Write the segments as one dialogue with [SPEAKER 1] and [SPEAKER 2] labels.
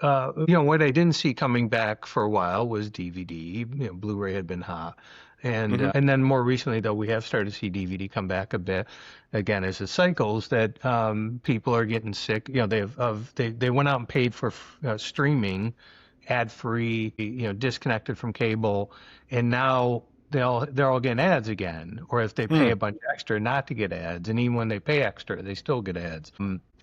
[SPEAKER 1] what I didn't see coming back for a while was DVD. Blu-ray had been hot, and
[SPEAKER 2] Hmm.
[SPEAKER 1] and then more recently, though, we have started to see DVD come back a bit again as it cycles. That people are getting sick. They went out and paid for streaming, ad-free, disconnected from cable, and now they're all getting ads again. Or if they pay
[SPEAKER 2] Hmm.
[SPEAKER 1] a bunch extra not to get ads, and even when they pay extra, they still get ads.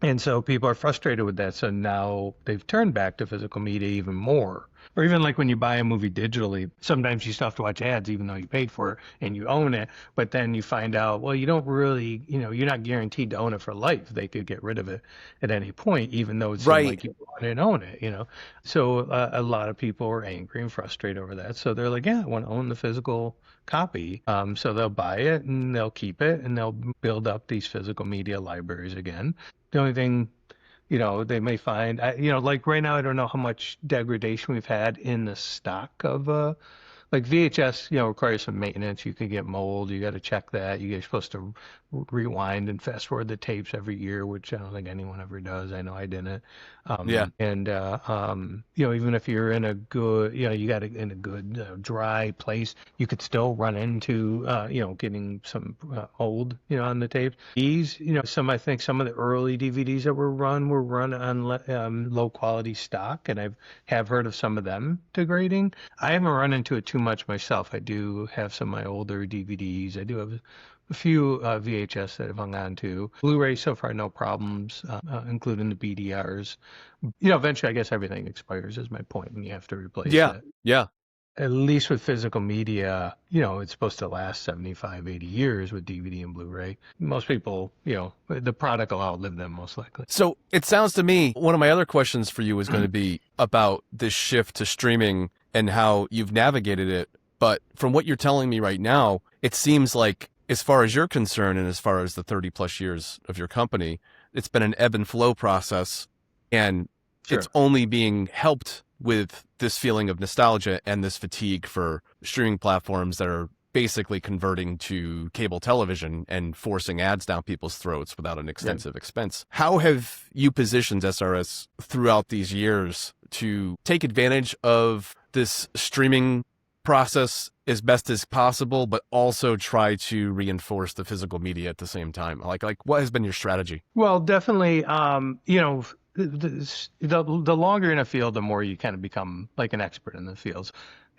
[SPEAKER 1] And so people are frustrated with that. So now they've turned back to physical media even more. Or even like when you buy a movie digitally, sometimes you still have to watch ads even though you paid for it and you own it. But then you find out, well, you don't really, you're not guaranteed to own it for life. They could get rid of it at any point, even though it seemed
[SPEAKER 2] Right.
[SPEAKER 1] like you wanted to own it. So a lot of people are angry and frustrated over that. So they're like, yeah, I want to own the physical copy. So they'll buy it and they'll keep it and they'll build up these physical media libraries again. The only thing, they may find, like right now, I don't know how much degradation we've had in the stock of like VHS, requires some maintenance. You can get mold. You got to check that. You're supposed to rewind and fast forward the tapes every year, which I don't think anyone ever does. I know I didn't.
[SPEAKER 2] Yeah.
[SPEAKER 1] Even if you're in a good, you got in a good dry place, you could still run into, getting some old, on the tapes. These, I think some of the early DVDs that were run on low quality stock, and have heard of some of them degrading. I haven't run into it too much myself. I do have some of my older DVDs. I do have a few VHS that I've hung on to. Blu-ray so far, no problems, including the BDRs. Eventually, I guess everything expires is my point, and you have to replace
[SPEAKER 2] Yeah.
[SPEAKER 1] it.
[SPEAKER 2] Yeah.
[SPEAKER 1] At least with physical media, it's supposed to last 75, 80 years with DVD and Blu-ray. Most people, the product will outlive them most likely.
[SPEAKER 2] So it sounds to me, one of my other questions for you is going to be about this shift to streaming and how you've navigated it. But from what you're telling me right now, it seems like, as far as you're concerned, and as far as the 30 plus years of your company, it's been an ebb and flow process, and it's
[SPEAKER 1] Sure.
[SPEAKER 2] only being helped with this feeling of nostalgia and this fatigue for streaming platforms that are basically converting to cable television and forcing ads down people's throats without an
[SPEAKER 1] Yeah.
[SPEAKER 2] extensive expense. How have you positioned SRS throughout these years to take advantage of this streaming process as best as possible, but also try to reinforce the physical media at the same time? Like what has been your strategy?
[SPEAKER 1] Well, definitely, the longer in a field, the more you kind of become like an expert in the fields.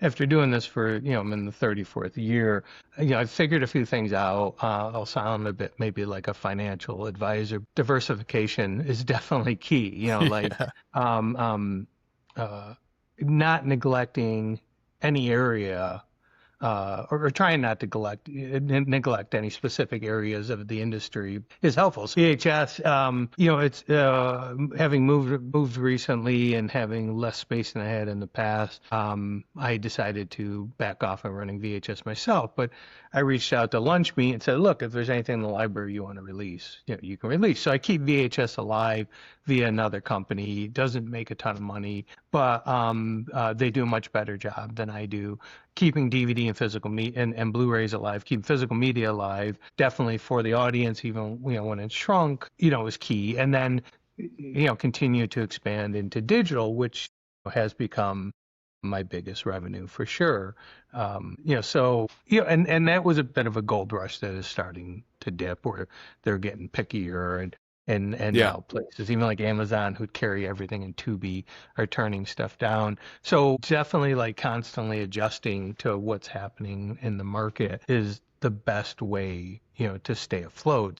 [SPEAKER 1] After doing this for, I'm in the 34th year, I've figured a few things out. I'll sound a bit maybe like a financial advisor. Diversification is definitely key, like
[SPEAKER 2] Yeah.
[SPEAKER 1] um, um, uh, not neglecting any area or trying not to neglect any specific areas of the industry is helpful. So VHS, it's having moved recently and having less space than I had in the past. I decided to back off on running VHS myself, but I reached out to Lunch Meat and said, look, if there's anything in the library you want to release, you can release. So I keep VHS alive via another company. It doesn't make a ton of money, but they do a much better job than I do keeping DVD and physical media and Blu-rays alive, keeping physical media alive, definitely for the audience, even when it shrunk, is key. And then continue to expand into digital, which has become my biggest revenue for sure. So and that was a bit of a gold rush that is starting to dip, where they're getting pickier and
[SPEAKER 2] Yeah.
[SPEAKER 1] now places even like Amazon who carry everything in Tubi are turning stuff down. So definitely like constantly adjusting to what's happening in the market is the best way, to stay afloat.